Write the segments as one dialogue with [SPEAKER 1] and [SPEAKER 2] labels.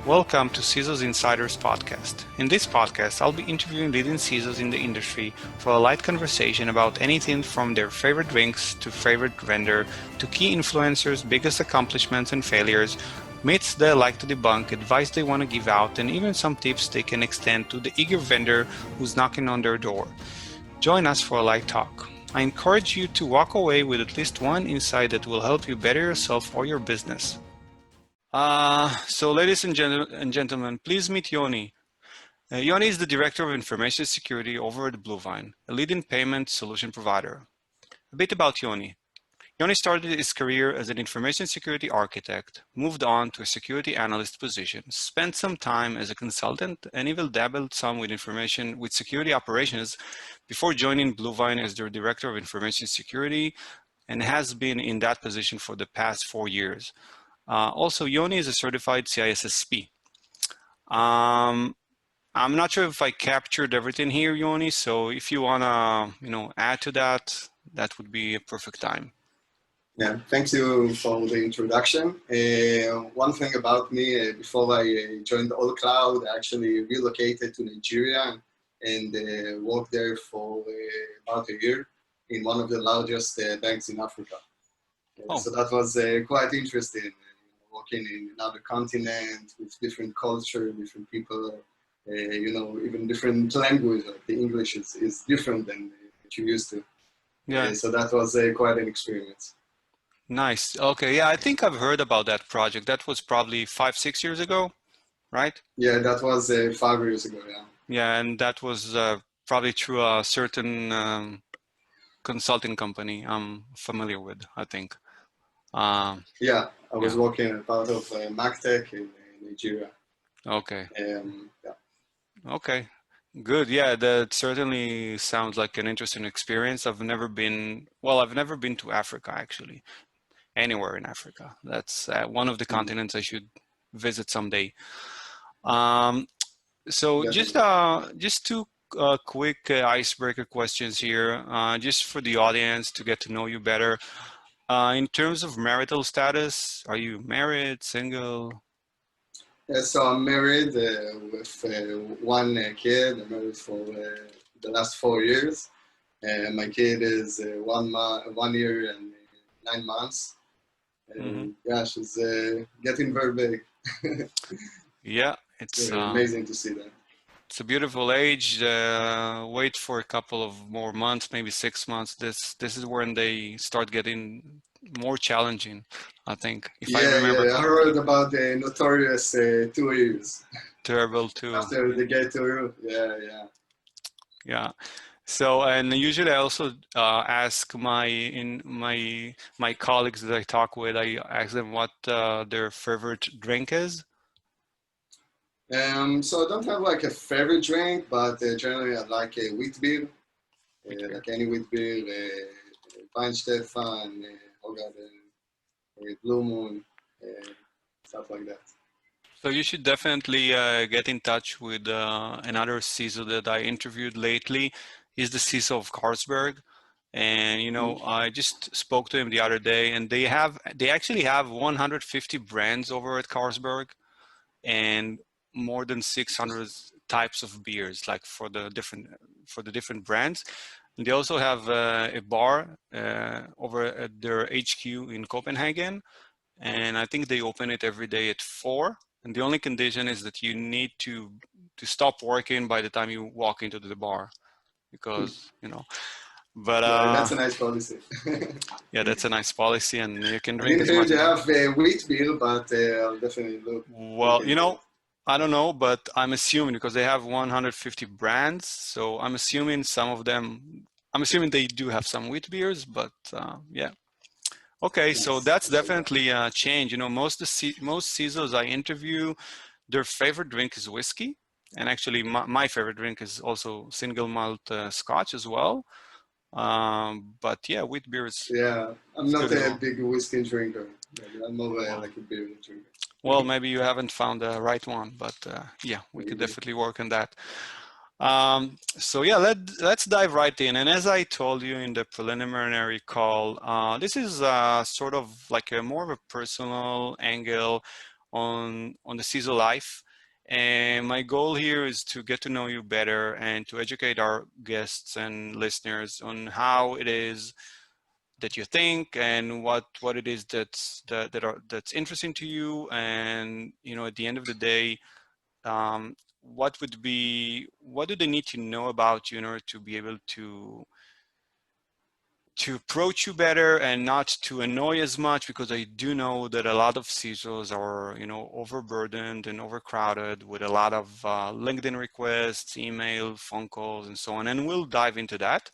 [SPEAKER 1] Welcome to CISO's Insiders Podcast. In this podcast, I'll be interviewing leading CISOs in the industry for a light conversation about anything from their favorite drinks to favorite vendor to key influencers' biggest accomplishments and failures, myths they like to debunk, advice they want to give out, and even some tips they can extend to the eager vendor who's knocking on their door. Join us for a light talk. I encourage you to walk away with at least one insight that will help you better yourself or your business. So ladies and gentlemen, please meet Yoni. Yoni is the Director of Information Security over at Bluevine, a leading payment solution provider. A bit about Yoni. Yoni started his career as an information security architect, moved on to a security analyst position, spent some time as a consultant, and even dabbled some with security operations before joining Bluevine as their Director of Information Security, and has been in that position for the past 4 years. Also, Yoni is a certified CISSP. I'm not sure if I captured everything here, Yoni, so if you want to, add to that, that would be a perfect time.
[SPEAKER 2] Yeah, thank you for the introduction. One thing about me, before I joined All Cloud, I actually relocated to Nigeria and worked there for about a year in one of the largest banks in Africa. So that was quite interesting. Working in another continent with different culture, different people, even different language. Like the English is different than what you're used to.
[SPEAKER 1] Yeah.
[SPEAKER 2] So that was quite an experience.
[SPEAKER 1] Nice. Okay. Yeah, I think I've heard about that project. That was probably 5-6 years ago, right?
[SPEAKER 2] Yeah, that was 5 years ago. Yeah.
[SPEAKER 1] Yeah, and that was probably through a certain consulting company I'm familiar with, I think.
[SPEAKER 2] Yeah, I was working as part of MacTech in Nigeria.
[SPEAKER 1] Okay.
[SPEAKER 2] Yeah.
[SPEAKER 1] Okay. Good. Yeah, that certainly sounds like an interesting experience. I've never been to Africa actually, anywhere in Africa. That's one of the continents I should visit someday. So just two quick icebreaker questions here, just for the audience to get to know you better. In terms of marital status, are you married, single?
[SPEAKER 2] Yeah, so I'm married with one kid. I'm married for the last 4 years. My kid is 1 year and 9 months. And yeah, she's getting very big.
[SPEAKER 1] Yeah, it's
[SPEAKER 2] amazing to see that.
[SPEAKER 1] It's a beautiful age. Wait for a couple of more months, maybe 6 months. This is when they start getting more challenging, I think. If I remember.
[SPEAKER 2] Yeah, I heard about the notorious 2 years.
[SPEAKER 1] Terrible too.
[SPEAKER 2] After they get to you,
[SPEAKER 1] yeah. So, and usually I also ask my colleagues that I talk with, I ask them what their favorite drink is.
[SPEAKER 2] So I don't have like a favorite drink, but generally I like a wheat beer, like any wheat beer, Weinstefan, Blue Moon, stuff like that.
[SPEAKER 1] So you should definitely get in touch with another CISO that I interviewed lately. He's the CISO of Carlsberg. And I just spoke to him the other day, and they actually have 150 brands over at Carlsberg, and more than 600 types of beers, like for the different brands. And they also have a bar over at their HQ in Copenhagen, and I think they open it every day at 4. And the only condition is that you need to stop working by the time you walk into the bar, because But
[SPEAKER 2] that's a nice policy.
[SPEAKER 1] Yeah, that's a nice policy, and you can drink as
[SPEAKER 2] I
[SPEAKER 1] much.
[SPEAKER 2] They have a wheat beer, but I'll definitely look.
[SPEAKER 1] Well, I don't know, but I'm assuming because they have 150 brands, so I'm assuming they do have some wheat beers, but yeah. Okay, so that's definitely a change. Most CISOs I interview, their favorite drink is whiskey, and actually my favorite drink is also single malt Scotch as well. But yeah, wheat beers.
[SPEAKER 2] Yeah, I'm not a big whiskey drinker. I'm more like a beer drinker.
[SPEAKER 1] Well, maybe you haven't found the right one, but yeah, we could definitely work on that. So yeah, let's dive right in. And as I told you in the preliminary call, this is sort of like more of a personal angle on the CISO life. And my goal here is to get to know you better and to educate our guests and listeners on how it is that you think and what it is that's interesting to you. And at the end of the day, what do they need to know about you in order to be able to approach you better and not to annoy as much, because I do know that a lot of CISOs are, overburdened and overcrowded with a lot of LinkedIn requests, email, phone calls, and so on. And we'll dive into that.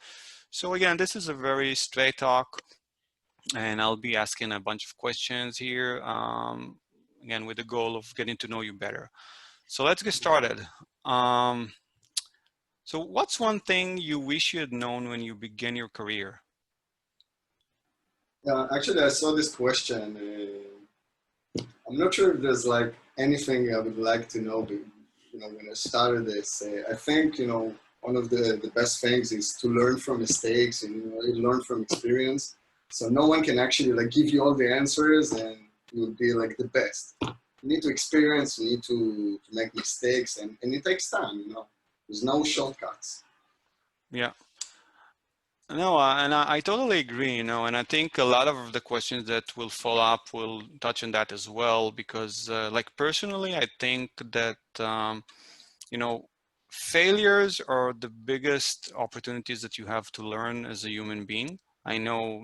[SPEAKER 1] So again, this is a very straight talk, and I'll be asking a bunch of questions here, again, with the goal of getting to know you better. So let's get started. So what's one thing you wish you had known when you began your career?
[SPEAKER 2] Actually, I saw this question. I'm not sure if there's like anything I would like to know, but when I started this, I think one of the best things is to learn from mistakes and you learn from experience. So no one can actually like give you all the answers and you'll be like the best. You need to experience, you need to make mistakes, and it takes time. There's no shortcuts.
[SPEAKER 1] Yeah. No, and I totally agree, and I think a lot of the questions that will follow up will touch on that as well, because like personally, I think that, you know, failures are the biggest opportunities that you have to learn as a human being. I know,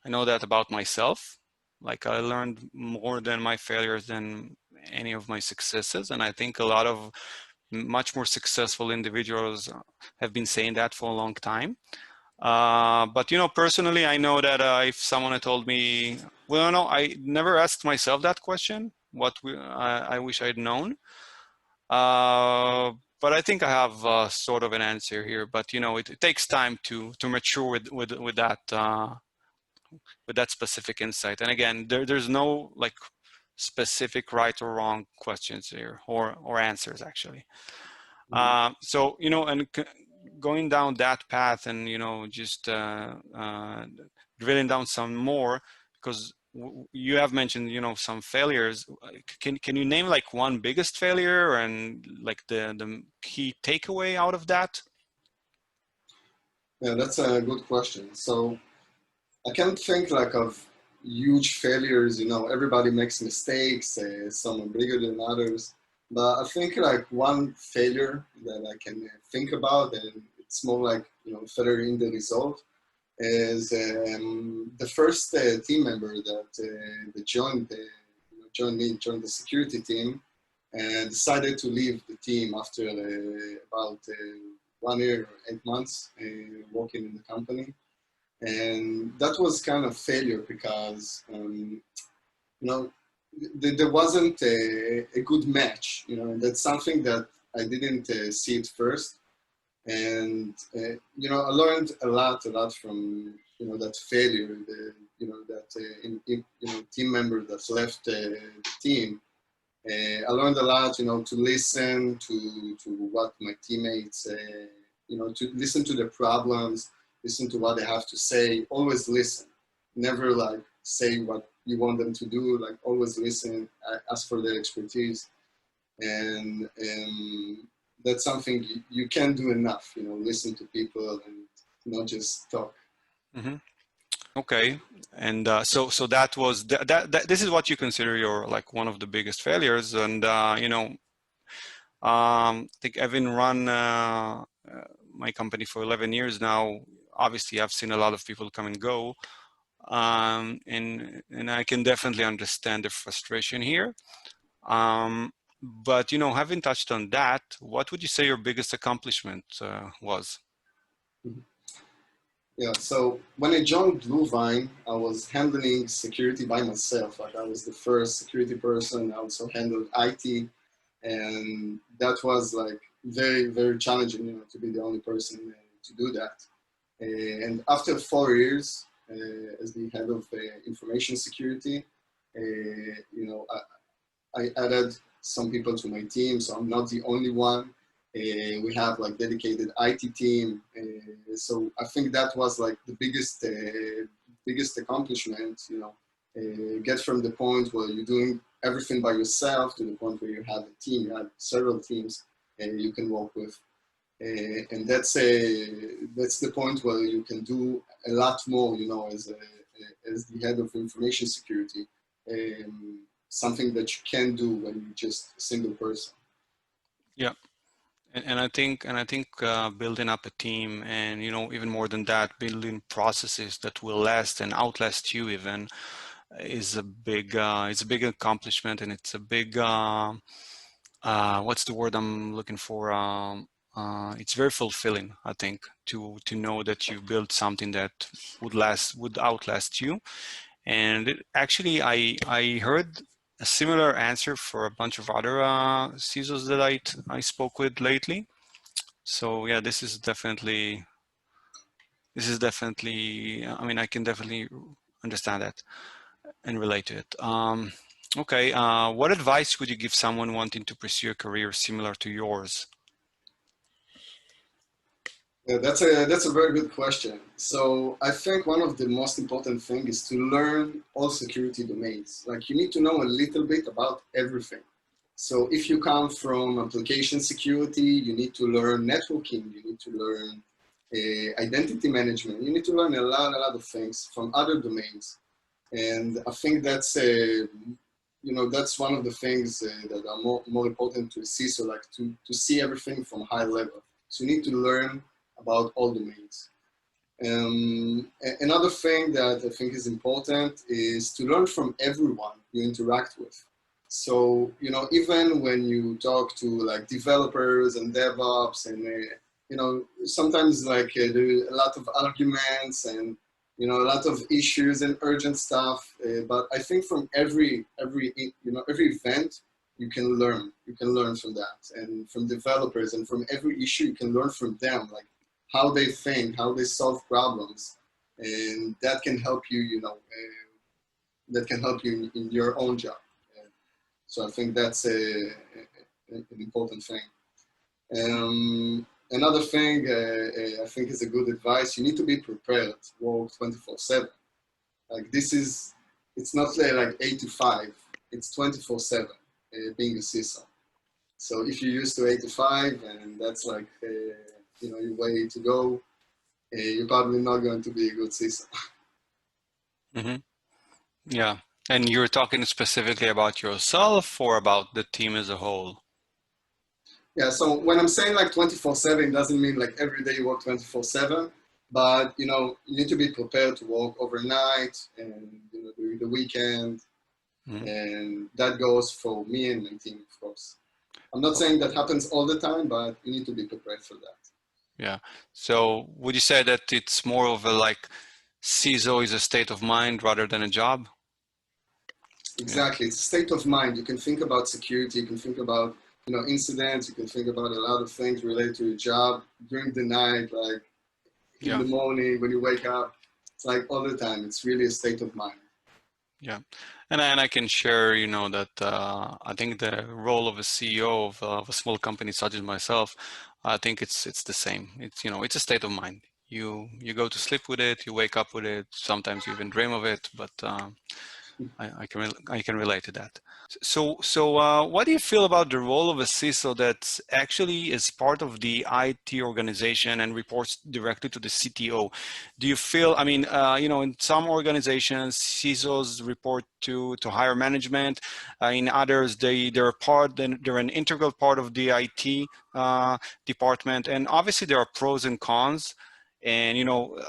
[SPEAKER 1] I know that about myself. Like I learned more than my failures than any of my successes. And I think a lot of much more successful individuals have been saying that for a long time. But personally, I know that if someone had told me, well, no, I never asked myself that question. I wish I'd known. Uh, but I think I have sort of an answer here. But it takes time to mature with that specific insight. And again, there's no like specific right or wrong questions here, or answers actually. So and going down that path, and just drilling down some more, because you have mentioned some failures. Can you name like one biggest failure and like the key takeaway out of that?
[SPEAKER 2] Yeah, that's a good question. So I can't think like of huge failures. Everybody makes mistakes. Some are bigger than others. But I think like one failure that I can think about, and it's more like failure in the result, is the first team member that joined the security team, and decided to leave the team after about 1 year or 8 months working in the company. And that was kind of failure because there wasn't a good match. And that's something that I didn't see it first. And I learned a lot from that failure. That team member that left the team. I learned a lot, to listen to what my teammates, to listen to their problems, listen to what they have to say. Always listen. Never like say what you want them to do. Like always listen. Ask for their expertise, and that's something you can't do enough. Listen to people and not just talk.
[SPEAKER 1] Mm-hmm. Okay, and so that was that. This is what you consider your like one of the biggest failures, and I think I've been run my company for 11 years now. Obviously, I've seen a lot of people come and go, and I can definitely understand the frustration here. But having touched on that, what would you say your biggest accomplishment was?
[SPEAKER 2] Yeah, so when I joined Bluevine, I was handling security by myself. Like I was the first security person. I also handled IT, and that was like very, very challenging, to be the only person to do that. And after 4 years as the head of information security, I added some people to my team, so I'm not the only one. We have like dedicated IT team, so I think that was like the biggest accomplishment, get from the point where you're doing everything by yourself to the point where you have a team, you have several teams and you can work with. And that's the point where you can do a lot more, you know, as the head of information security, something that you can do when you're just a single person.
[SPEAKER 1] Yeah. And I think building up a team, and you know, even more than that, building processes that will last and outlast you even, is a big it's a big accomplishment, and it's a big what's the word I'm looking for? It's very fulfilling, I think, to know that you built something that would outlast you. And actually, I heard a similar answer for a bunch of other CISOs that I spoke with lately. So yeah, I mean, I can definitely understand that and relate to it. Okay, what advice would you give someone wanting to pursue a career similar to yours?
[SPEAKER 2] Yeah, that's a very good question. So I think one of the most important things is to learn all security domains. Like you need to know a little bit about everything. So if you come from application security, you need to learn networking, you need to learn identity management, you need to learn a lot of things from other domains. And I think that's you know, that's one of the things that are more important to a CISO, like to see everything from high level. So you need to learn about all domains. Another thing that I think is important is to learn from everyone you interact with. So, you know, even when you talk to like developers and DevOps and, you know, sometimes like there are a lot of arguments and, you know, a lot of issues and urgent stuff. But I think from every event, you can learn from that, and from developers, and from every issue, you can learn from them, like how they think, how they solve problems, and that can help you, you know, that can help you in your own job. So I think that's an important thing. Another thing I think is a good advice. You need to be prepared to work 24/7. Like it's not like 8 to 5. It's 24/7 being a CISO. So if you're used to 8 to 5, and that's like you know, your way to go, you're probably not going to be a good CISO.
[SPEAKER 1] Mm-hmm. Yeah. And you're talking specifically about yourself or about the team as a whole?
[SPEAKER 2] Yeah, so when I'm saying like 24/7, doesn't mean like every day you work 24/7, but you know, you need to be prepared to work overnight and, you know, during the weekend,
[SPEAKER 1] Mm-hmm.
[SPEAKER 2] and that goes for me and my team, of course. I'm not saying that happens all the time, but you need to be prepared for that.
[SPEAKER 1] Yeah. So would you say that it's more of a like CISO is a state of mind rather than a job? Yeah.
[SPEAKER 2] Exactly, it's a state of mind. You can think about security, you can think about, you know, incidents, you can think about a lot of things related to your job during the night, like in
[SPEAKER 1] Yeah.
[SPEAKER 2] the morning when you wake up. It's like all the time. It's really a state of mind.
[SPEAKER 1] Yeah. And I can share, you know, that I think the role of a CEO of a small company such as myself, I think it's the same. It's, you know, it's a state of mind. You go to sleep with it, you wake up with it. Sometimes you even dream of it, but I can relate to that. So what do you feel about the role of a CISO that actually is part of the IT organization and reports directly to the CTO? Do you feel, I mean, you know, in some organizations, CISOs report to higher management. In others, they're an integral part of the IT department. And obviously there are pros and cons. And, you know,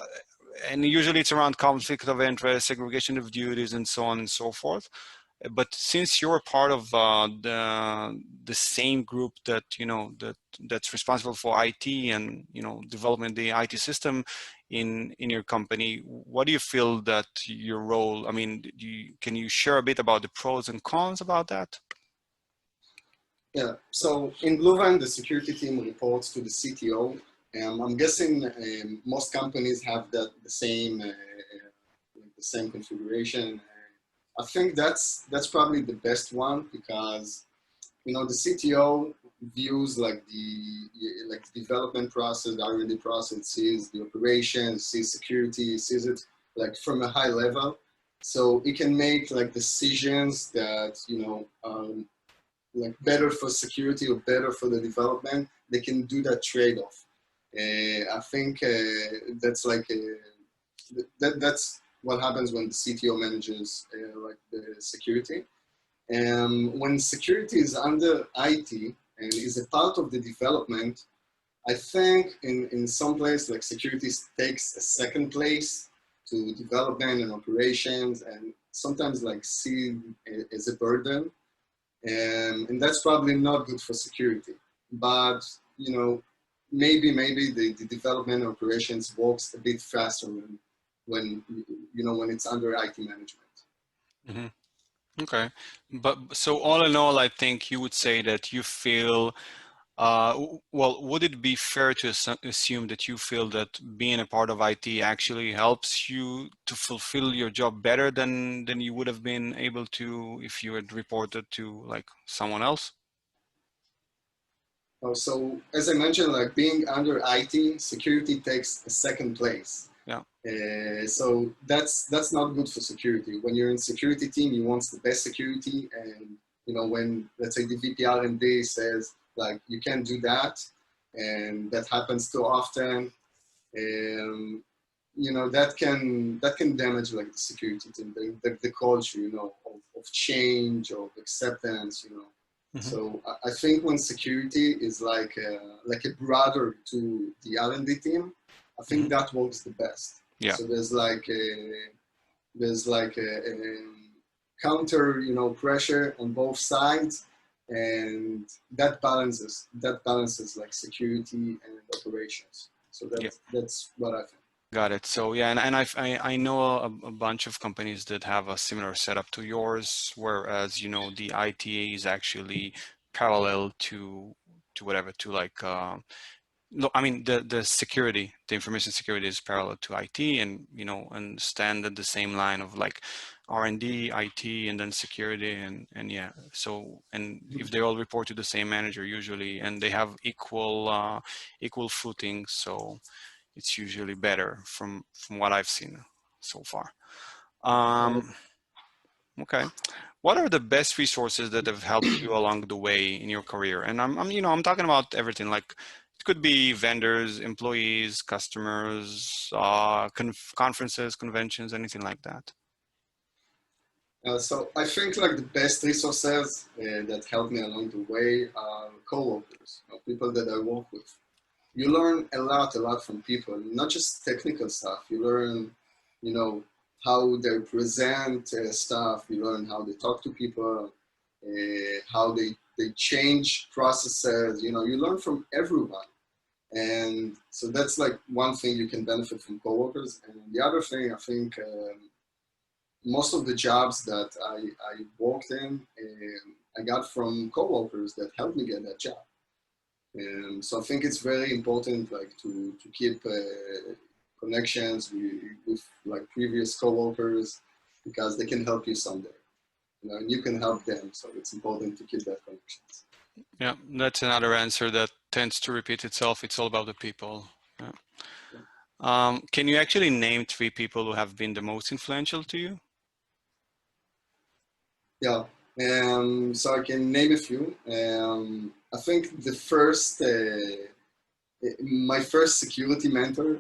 [SPEAKER 1] and usually it's around conflict of interest, segregation of duties, and so on and so forth. But since you're part of the same group that, you know, that's responsible for IT and, you know, development the IT system in your company, what do you feel that your role? I mean, can you share a bit about the pros and cons about that?
[SPEAKER 2] Yeah, so in Bluevine, the security team reports to the CTO. I'm guessing most companies have the same configuration. I think that's probably the best one because, you know, the CTO views like the development process, the R&D process, sees the operation, sees security, sees it like from a high level. So it can make like decisions that, like better for security or better for the development. They can do that trade-off. I think that's like that's what happens when the CTO manages like the security. When security is under IT and is a part of the development, I think in some place like security takes a second place to development and operations, and sometimes like seen as a burden, and that's probably not good for security. But maybe the development operations works a bit faster when it's under IT management.
[SPEAKER 1] Hmm. Okay. But so all in all, I think you would say that you feel, well, would it be fair to assume that you feel that being a part of IT actually helps you to fulfill your job better than you would have been able to if you had reported to like someone else?
[SPEAKER 2] So as I mentioned, like being under IT, security takes a second place.
[SPEAKER 1] Yeah.
[SPEAKER 2] So that's not good for security. When you're in security team, you want the best security, and when let's say the VP R&D says like you can't do that, and that happens too often, um, that can damage like the security team, the culture, of change, of acceptance.
[SPEAKER 1] Hmm.
[SPEAKER 2] So I think when security is like a brother to the R&D team, I think
[SPEAKER 1] Hmm.
[SPEAKER 2] that works the best.
[SPEAKER 1] Yeah.
[SPEAKER 2] So there's like a counter, pressure on both sides, and that balances like security and operations. So
[SPEAKER 1] Yeah.
[SPEAKER 2] that's what I think.
[SPEAKER 1] Got it. So yeah, and I know a bunch of companies that have a similar setup to yours, whereas the IT is actually parallel to whatever to like no, I mean the security, the information security is parallel to IT, and stand at the same line of like R&D, IT, and then security, and yeah. So and if they all report to the same manager usually, and they have equal footing, so it's usually better from what I've seen so far.
[SPEAKER 2] Uh,
[SPEAKER 1] Okay. What are the best resources that have helped you along the way in your career? And I'm talking about everything. Like it could be vendors, employees, customers, conferences, conventions, anything like that.
[SPEAKER 2] so I think like the best resources that helped me along the way are coworkers, people that I work with. You learn a lot from people, not just technical stuff. You learn, you know, how they present stuff. You learn how they talk to people, how they change processes. You learn from everyone. And so that's like one thing you can benefit from coworkers. And the other thing, I think most of the jobs that I worked in, I got from coworkers that helped me get that job. So I think it's very important, like to keep connections with like previous coworkers, because they can help you someday, and you can help them. So it's important to keep that connections.
[SPEAKER 1] Yeah, that's another answer that tends to repeat itself. It's all about the people. Yeah. Can you actually name three people who have been the most influential to you?
[SPEAKER 2] Yeah. So I can name a few. I think my first security mentor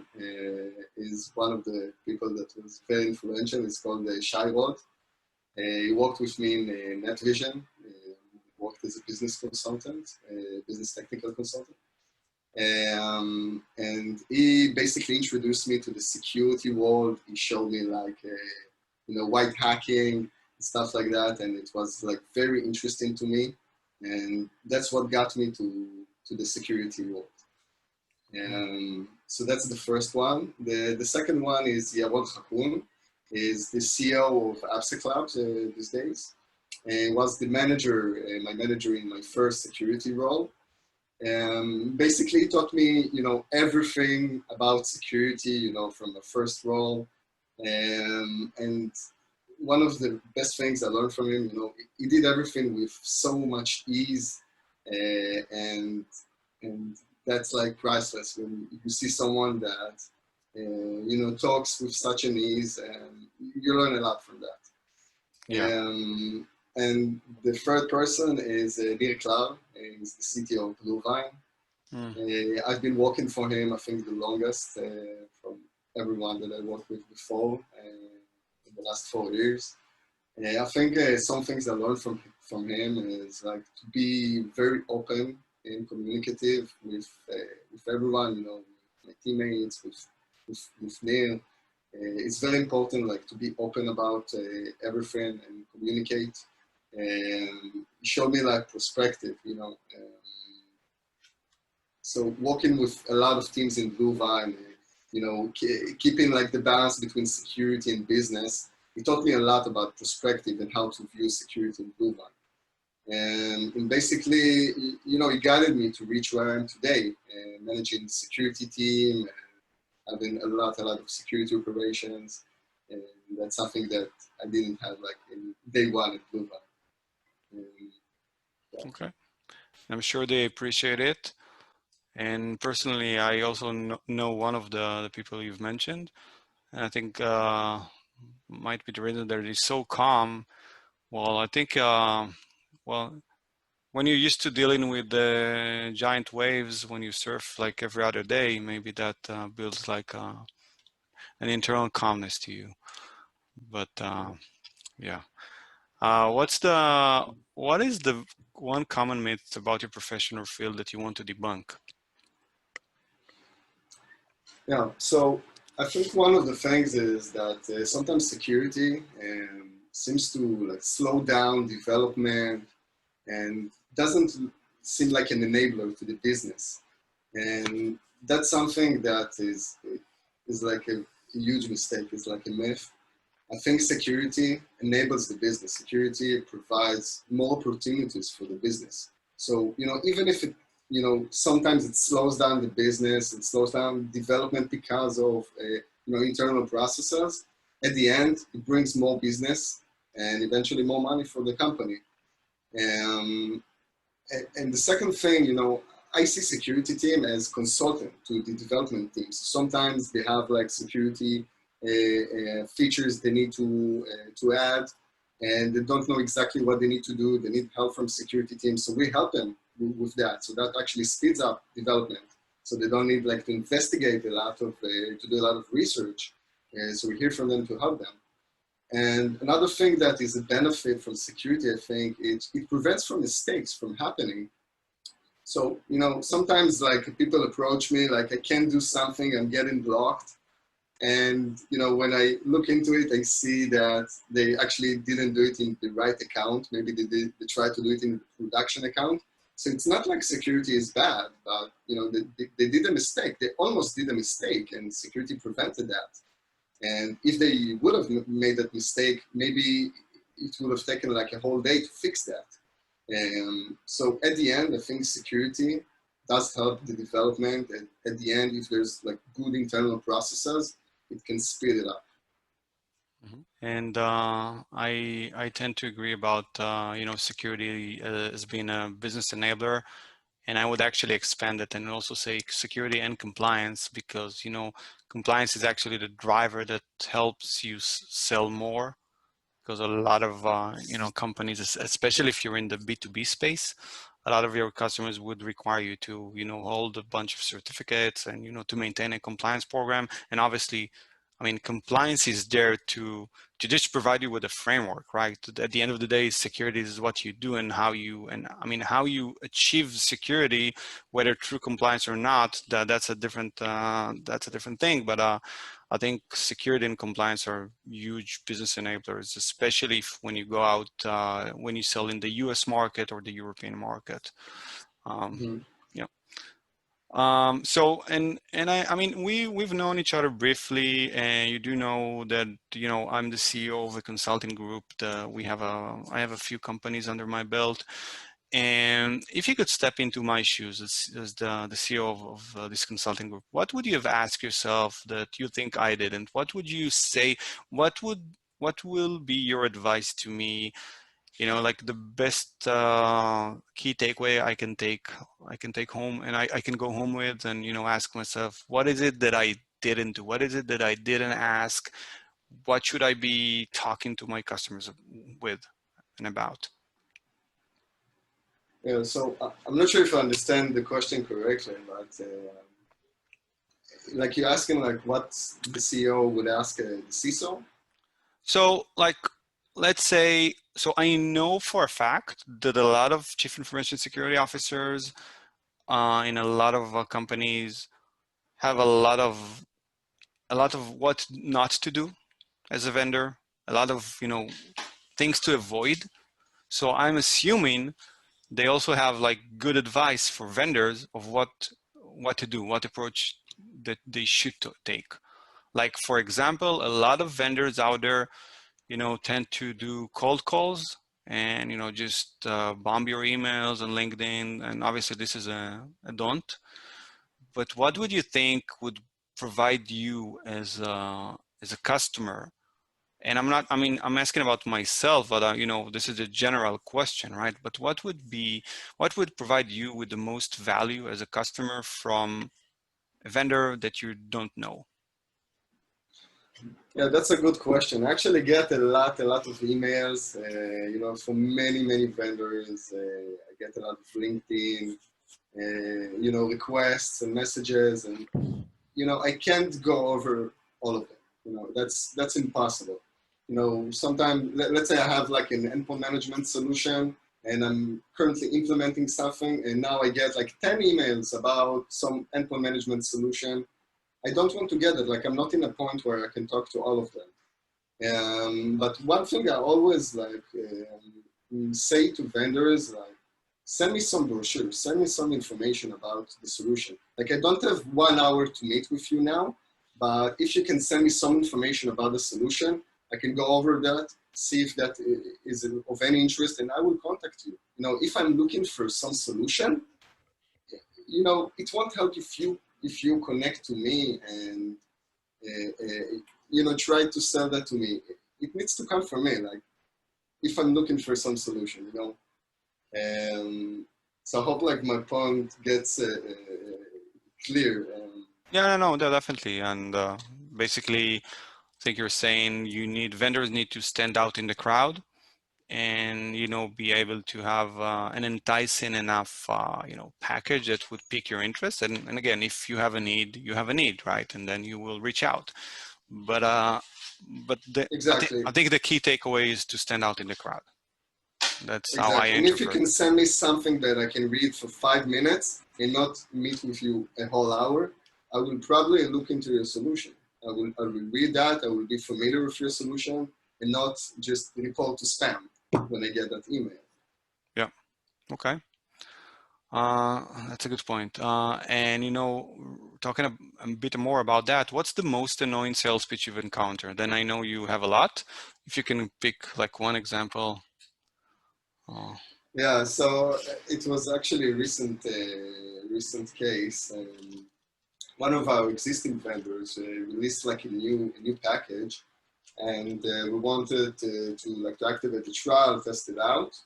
[SPEAKER 2] is one of the people that was very influential. It's called Shai Roth. He worked with me in NetVision, worked as a business consultant, business technical consultant. And he basically introduced me to the security world. He showed me like, white hacking, stuff like that. And it was like very interesting to me. And that's what got me to the security world. So that's the first one. The second one is Yaron Hakun, is the CEO of Absa Labs these days, and was the manager, my manager in my first security role. Basically taught me, everything about security, from the first role. And one of the best things I learned from him, he did everything with so much ease, and that's like priceless when you see someone that talks with such an ease, and you learn a lot from that.
[SPEAKER 1] Yeah.
[SPEAKER 2] And the third person is Nir Klar. He's the CTO of Bluevine.
[SPEAKER 1] Mm.
[SPEAKER 2] I've been working for him, I think, the longest from everyone that I worked with before in the last 4 years. I think some things I learned from him is like to be very open and communicative with everyone, my teammates, with Neil. It's very important, like, to be open about everything and communicate. And show me like perspective. So working with a lot of teams in Bluevine, keeping like the balance between security and business, it taught me a lot about perspective and how to view security in Bluevine. And basically, it guided me to reach where I am today, managing the security team, having a lot of security operations. And that's something that I didn't have like in day one at Bluevine. Yeah.
[SPEAKER 1] Okay. I'm sure they appreciate it. And personally, I also know one of the people you've mentioned. And I think might be the reason that he's so calm. Well, I think, well, when you're used to dealing with the giant waves, when you surf like every other day, maybe that builds like an internal calmness to you. But yeah. What is the one common myth about your professional field that you want to debunk?
[SPEAKER 2] Yeah, so I think one of the things is that sometimes security seems to like slow down development and doesn't seem like an enabler to the business. And that's something that is like a huge mistake, is like a myth. I think security enables the business. Security provides more opportunities for the business. So, even if sometimes it slows down the business, it slows down development because of, internal processes. At the end, it brings more business and eventually more money for the company. Um, and the second thing, I see security team as consultant to the development teams. Sometimes they have like security features they need to add, and they don't know exactly what they need to do. They need help from security teams, so we help them with that. So that actually speeds up development. So they don't need like to investigate a lot of to do a lot of research. So we hear from them to help them. And another thing that is a benefit from security, I think, it prevents from mistakes from happening. So, sometimes like people approach me, like I can't do something, I'm getting blocked. And, when I look into it, I see that they actually didn't do it in the right account. Maybe they tried to do it in the production account. So it's not like security is bad, but, they did a mistake. They almost did a mistake, and security prevented that. And if they would have made that mistake, maybe it would have taken like a whole day to fix that. So at the end, I think security does help the development. And at the end, if there's like good internal processes, it can speed it up.
[SPEAKER 1] And I tend to agree about security as being a business enabler, and I would actually expand it and also say security and compliance, because compliance is actually the driver that helps you sell more. Because a lot of companies, especially if you're in the B2B space, a lot of your customers would require you to hold a bunch of certificates and to maintain a compliance program. And obviously, I mean, compliance is there to just provide you with a framework, right? At the end of the day, security is what you do and how you achieve security, whether through compliance or not. That's a different thing. But I think security and compliance are huge business enablers, especially when you go out, when you sell in the US market or the European market.
[SPEAKER 2] Mm-hmm.
[SPEAKER 1] Yeah. So I mean, we've known each other briefly, and you do know that I'm the CEO of a consulting group. I have a few companies under my belt. And if you could step into my shoes as the CEO of this consulting group, what would you have asked yourself that you think I didn't? What would you say? What will be your advice to me? Like the best key takeaway I can take home, and I can go home with, and ask myself, what is it that I didn't do? What is it that I didn't ask? What should I be talking to my customers with and about?
[SPEAKER 2] Yeah, so I'm not sure if I understand the question correctly, but like you're asking like what the CEO would ask the CISO?
[SPEAKER 1] So like, let's say, so I know for a fact that a lot of chief information security officers in a lot of companies have a lot of what not to do as a vendor, a lot of, things to avoid. So I'm assuming they also have like good advice for vendors of what to do, what approach that they should take. Like for example, a lot of vendors out there, tend to do cold calls and just bomb your emails on LinkedIn. And obviously, this is a don't. But what would you think would provide you as a customer? And I'm not, I mean, I'm asking about myself, but this is a general question, right? But what would provide you with the most value as a customer from a vendor that you don't know?
[SPEAKER 2] Yeah, that's a good question. I actually get a lot of emails, from many vendors. I get a lot of LinkedIn, requests and messages, and I can't go over all of them. That's impossible. Sometimes let's say I have like an endpoint management solution, and I'm currently implementing something, and now I get like 10 emails about some endpoint management solution. I don't want to get it. Like I'm not in a point where I can talk to all of them. But one thing I always say to vendors, like, send me some brochures, send me some information about the solution. Like I don't have 1 hour to meet with you now, but if you can send me some information about the solution, I can go over that, see if that is of any interest, and I will contact you. If I'm looking for some solution, it won't help if you connect to me and try to sell that to me. It needs to come from me. Like if I'm looking for some solution. So I hope like my point gets clear.
[SPEAKER 1] Yeah, no, definitely. And basically, I think you're saying vendors need to stand out in the crowd and be able to have an enticing enough package that would pique your interest. And again, if you have a need, you have a need, right? And then you will reach out. But
[SPEAKER 2] Exactly.
[SPEAKER 1] I think the key takeaway is to stand out in the crowd. That's how I
[SPEAKER 2] Exactly. And if you
[SPEAKER 1] interpret
[SPEAKER 2] can
[SPEAKER 1] it.
[SPEAKER 2] send me something that I can read for 5 minutes and not meet with you a whole hour, I will probably look into your solution. I will read that. I will be familiar with your solution and not just report to spam when I get that email.
[SPEAKER 1] Yeah. Okay. That's a good point. And talking a bit more about that, what's the most annoying sales pitch you've encountered? Then I know you have a lot. If you can pick like one example.
[SPEAKER 2] Yeah, so it was actually a recent case. One of our existing vendors released like a new package, and we wanted to activate the trial, test it out.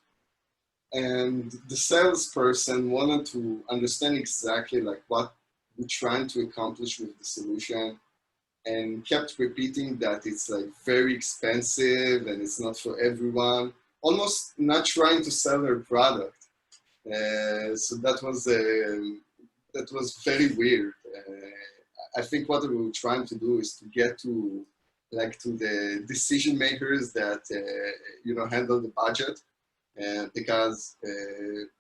[SPEAKER 2] And the salesperson wanted to understand exactly like what we're trying to accomplish with the solution, and kept repeating that it's like very expensive and it's not for everyone, almost not trying to sell their product. So that was very weird. I think what we were trying to do is to get to the decision makers that handle the budget, because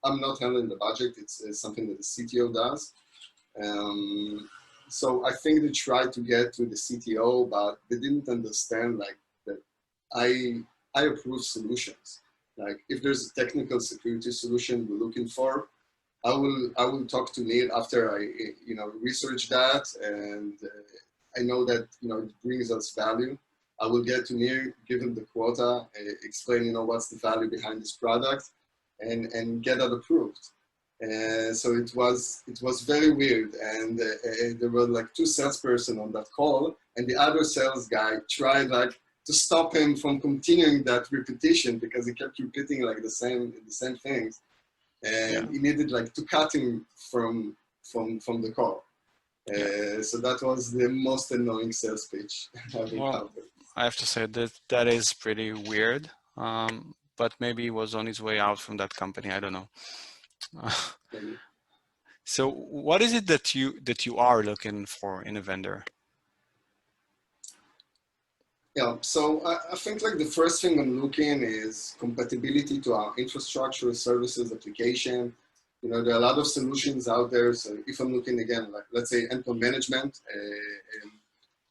[SPEAKER 2] I'm not handling the budget. It's something that the CTO does. Um, so I think they tried to get to the CTO, but they didn't understand like that I approve solutions. Like if there's a technical security solution we're looking for, I will talk to Nir after I research that, and I know that it brings us value. I will get to Nir, give him the quota, explain what's the value behind this product, and get that approved. So it was very weird, and there were like two salesperson on that call, and the other sales guy tried like to stop him from continuing that repetition because he kept repeating like the same things,
[SPEAKER 1] Yeah.
[SPEAKER 2] and he needed like to cut him from the call. So that was the most annoying sales pitch I've
[SPEAKER 1] Well,
[SPEAKER 2] encountered.
[SPEAKER 1] I have to say that that is pretty weird. But maybe he was on his way out from that company. I don't know.
[SPEAKER 2] Maybe.
[SPEAKER 1] So what is it that you are looking for in a vendor?
[SPEAKER 2] Yeah, so I think like the first thing I'm looking is compatibility to our infrastructure, services, application. You know, there are a lot of solutions out there. So if I'm looking again, like let's say endpoint management,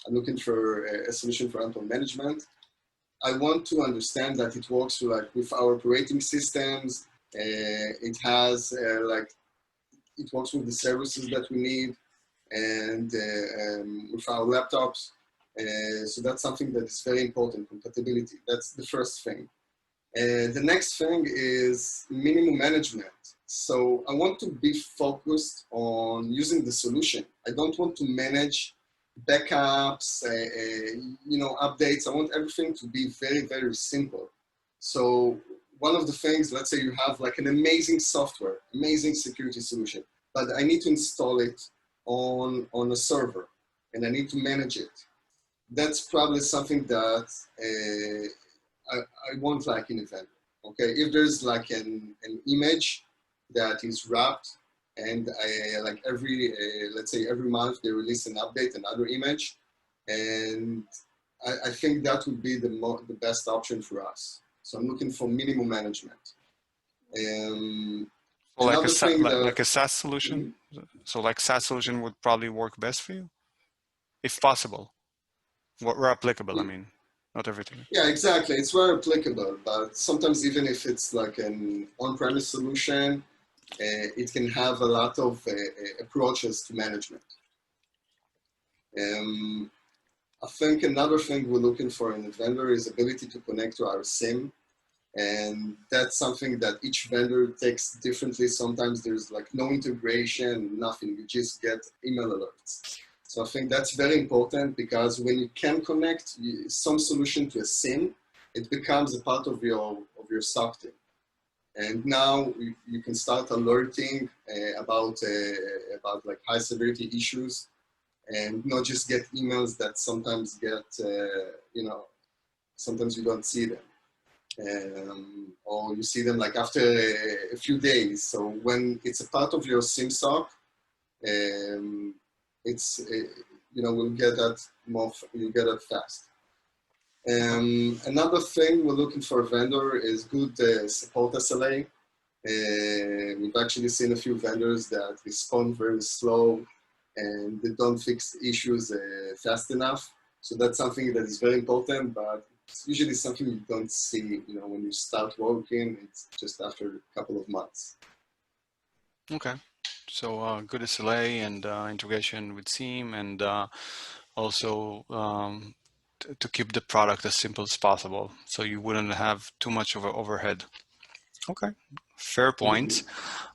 [SPEAKER 2] I'm looking for a solution for endpoint management. I want to understand that it works with our operating systems. It has it works with the services that we need and with our laptops. So that's something that is very important, compatibility. That's the first thing. The next thing is minimum management. So I want to be focused on using the solution. I don't want to manage backups, updates. I want everything to be very, very simple. So one of the things, let's say you have like an amazing software, amazing security solution, but I need to install it on a server and I need to manage it. That's probably something that I won't like in a vendor. Okay, if there's like an image that is wrapped and like let's say every month they release an update, another image, and I think that would be the best option for us. So I'm looking for minimum management.
[SPEAKER 1] So
[SPEAKER 2] Another thing that
[SPEAKER 1] like a SaaS solution. So like SaaS solution would probably work best for you, if possible. Where applicable, I mean, not everything.
[SPEAKER 2] yeah, exactly. It's very applicable, but sometimes even if it's like an on-premise solution, it can have a lot of approaches to management. I think another thing we're looking for in a vendor is ability to connect to our SIM. And that's something that each vendor takes differently. Sometimes there's like no integration, nothing. You just get email alerts. So I think that's very important because when you can connect some solution to a SIM, it becomes a part of your SOC team. And now you can start alerting about like high severity issues, and not just get emails that sometimes get sometimes you don't see them, or you see them like after a few days. So when it's a part of your SIM SOC, it's we'll get that you'll get that fast. Another thing we're looking for a vendor is good support SLA. We've actually seen a few vendors that respond very slow and they don't fix issues fast enough. So that's something that is very important, but it's usually something you don't see, when you start working. It's just after a couple of months.
[SPEAKER 1] Okay. So good SLA and integration with SIEM, and also to keep the product as simple as possible, so you wouldn't have too much of an overhead. Okay, fair point.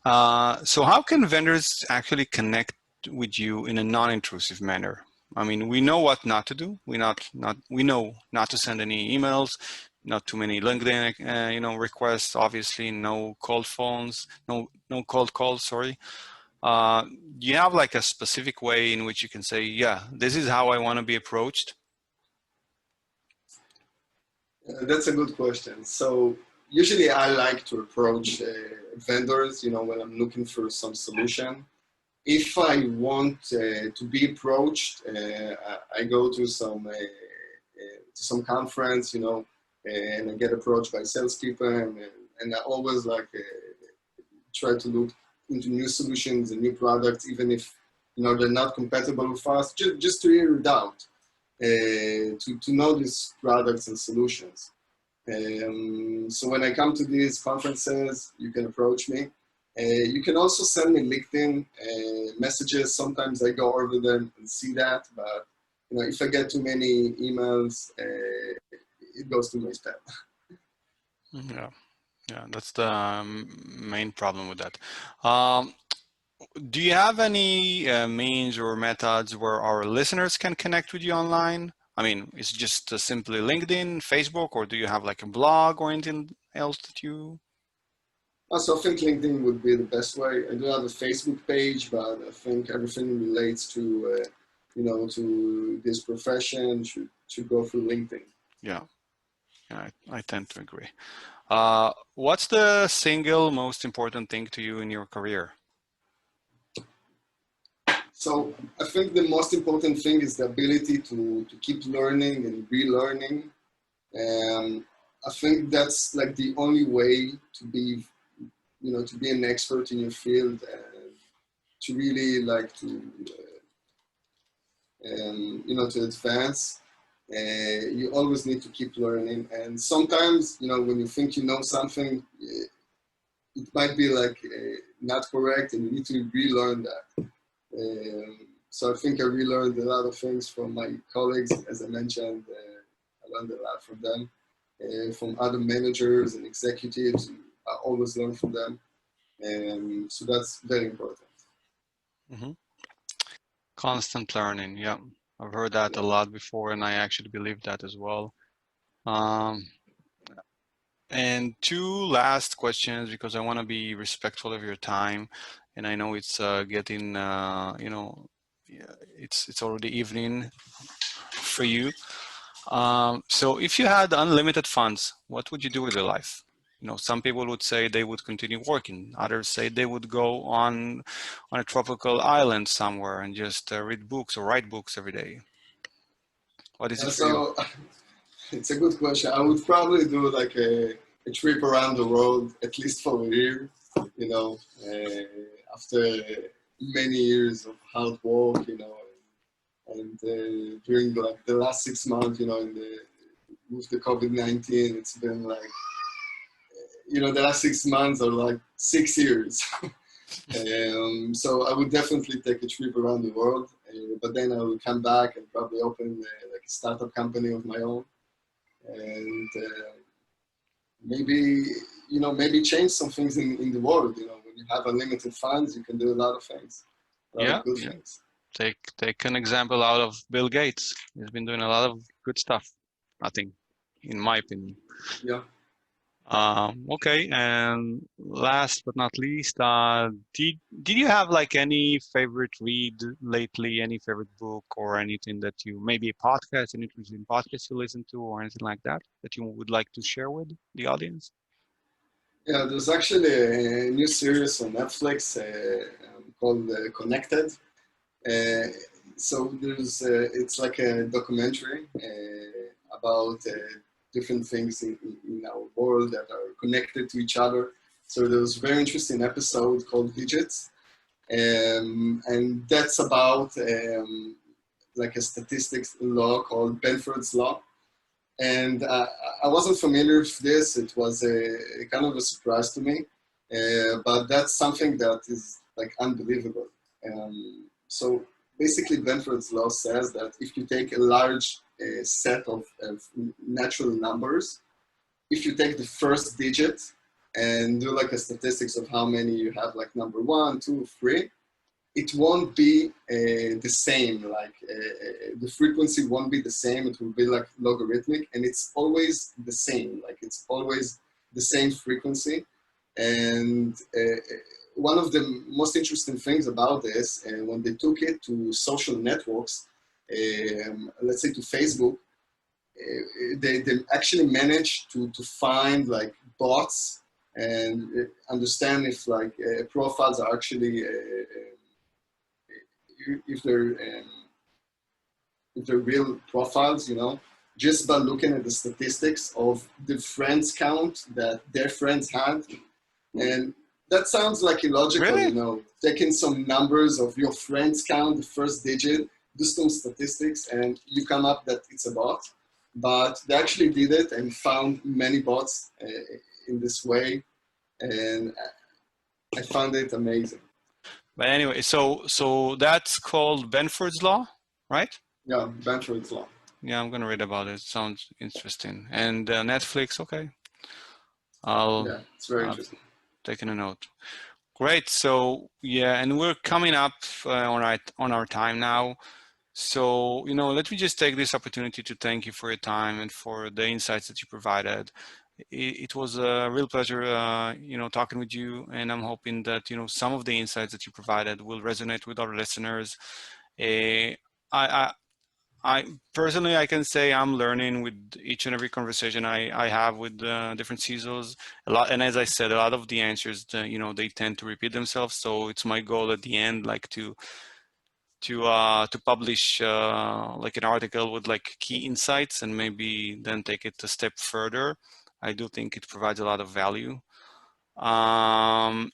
[SPEAKER 1] So how can vendors actually connect with you in a non-intrusive manner? I mean, we know what not to do. We know not to send any emails, not too many LinkedIn, requests. Obviously, no cold phones, no cold calls. Sorry. Do you have like a specific way in which you can say, yeah, this is how I want to be approached?
[SPEAKER 2] That's a good question. So usually I like to approach vendors, when I'm looking for some solution. If I want to be approached, I go to some conference, and I get approached by salespeople, and I always try to look into new solutions and new products, even if they're not compatible with us, just to hear it out, to know these products and solutions. So when I come to these conferences, you can approach me. You can also send me LinkedIn messages. Sometimes I go over them and see that, but if I get too many emails, it goes to my spam.
[SPEAKER 1] Yeah, that's the main problem with that. Do you have any means or methods where our listeners can connect with you online? I mean, it's just simply LinkedIn, Facebook, or do you have like a blog or anything else that you?
[SPEAKER 2] Also, I think LinkedIn would be the best way. I do have a Facebook page, but I think everything relates to, to this profession should go through LinkedIn.
[SPEAKER 1] Yeah, yeah, I tend to agree. What's the single most important thing to you in your career?
[SPEAKER 2] So I think the most important thing is the ability to keep learning and relearning. I think that's like the only way to be, to be an expert in your field and to really like to, to advance. You always need to keep learning. And sometimes, when you think you know something, it might be like not correct and you need to relearn that. So I think I relearned a lot of things from my colleagues. As I mentioned, I learned a lot from them, from other managers and executives. I always learn from them. So that's very important.
[SPEAKER 1] Mm-hmm. Constant learning. Yeah, I've heard that a lot before, and I actually believe that as well. And two last questions, because I want to be respectful of your time, and I know it's getting, it's already evening for you. So if you had unlimited funds, what would you do with your life? Some people would say they would continue working. Others say they would go on a tropical island somewhere and just read books or write books every day. What is it for you?
[SPEAKER 2] So it's a good question. I would probably do like a trip around the world, at least for a year, after many years of hard work, and during like the last 6 months, with the COVID-19, it's been like, the last 6 months are like 6 years. So I would definitely take a trip around the world, but then I would come back and probably open like a startup company of my own, and maybe maybe change some things in the world. When you have unlimited funds, you can do a lot of things, a lot
[SPEAKER 1] Yeah,
[SPEAKER 2] of good
[SPEAKER 1] yeah.
[SPEAKER 2] things.
[SPEAKER 1] Take an example out of Bill Gates. He's been doing a lot of good stuff, I think, in my opinion.
[SPEAKER 2] Yeah.
[SPEAKER 1] Okay, and last but not least, did you have like any favorite read lately, any favorite book or anything that you, maybe a podcast, an interesting podcast you listen to or anything like that that you would like to share with the audience?
[SPEAKER 2] Yeah, there's actually a new series on Netflix called Connected. Uh, so it's like a documentary about different things in our world that are connected to each other. So there's a very interesting episode called Digits, and that's about like a statistics law called Benford's Law. And I wasn't familiar with this. It was a kind of a surprise to me, but that's something that is like unbelievable. So basically, Benford's law says that if you take a large set of natural numbers, if you take the first digit and do like a statistics of how many you have, like number 1, 2, 3, it won't be the same. Like the frequency won't be the same. It will be like logarithmic, and it's always the same. Like it's always the same frequency. And one of the most interesting things about this, when they took it to social networks, let's say to Facebook, they actually managed to find like bots and understand if like profiles are actually if they're real profiles, just by looking at the statistics of the friends count that their friends had. And that sounds like illogical,
[SPEAKER 1] Really?
[SPEAKER 2] taking some numbers of your friends count, the first digit, do some statistics, and you come up that it's a bot. But they actually did it and found many bots in this way. And I found it amazing.
[SPEAKER 1] But anyway, so that's called Benford's Law, right?
[SPEAKER 2] Yeah, Benford's law.
[SPEAKER 1] Yeah, I'm gonna read about it. Sounds interesting. And Netflix, okay.
[SPEAKER 2] Yeah, it's very
[SPEAKER 1] I've
[SPEAKER 2] interesting.
[SPEAKER 1] taken a note. Great. So yeah, and we're coming up on our time now. So let me just take this opportunity to thank you for your time and for the insights that you provided. it was a real pleasure, talking with you, and I'm hoping that, some of the insights that you provided will resonate with our listeners. I, I, I personally, I can say I'm learning with each and every conversation I have with different CISOs a lot. And as I said, a lot of the answers, they tend to repeat themselves. So it's my goal at the end, like to publish like an article with like key insights and maybe then take it a step further. I do think it provides a lot of value. And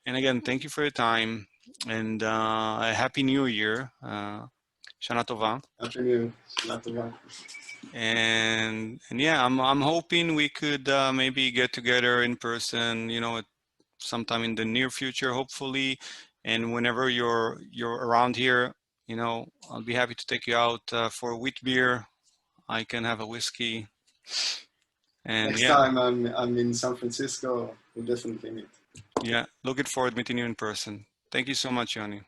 [SPEAKER 1] again, thank you for your time, and a happy new year. Shana Tova.
[SPEAKER 2] Happy New Year. Shana Tova.
[SPEAKER 1] And yeah, I'm hoping we could maybe get together in person, sometime in the near future, hopefully. And whenever you're around here, I'll be happy to take you out for a wheat beer. I can have a whiskey. And
[SPEAKER 2] Next
[SPEAKER 1] yeah,
[SPEAKER 2] time I'm in San Francisco, we'll definitely meet.
[SPEAKER 1] yeah, looking forward to meeting you in person. Thank you so much, Yoni.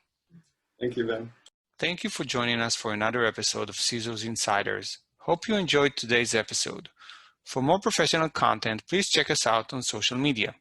[SPEAKER 2] Thank you, Ben.
[SPEAKER 1] Thank you for joining us for another episode of CISO's Insiders. Hope you enjoyed today's episode. For more professional content, please check us out on social media.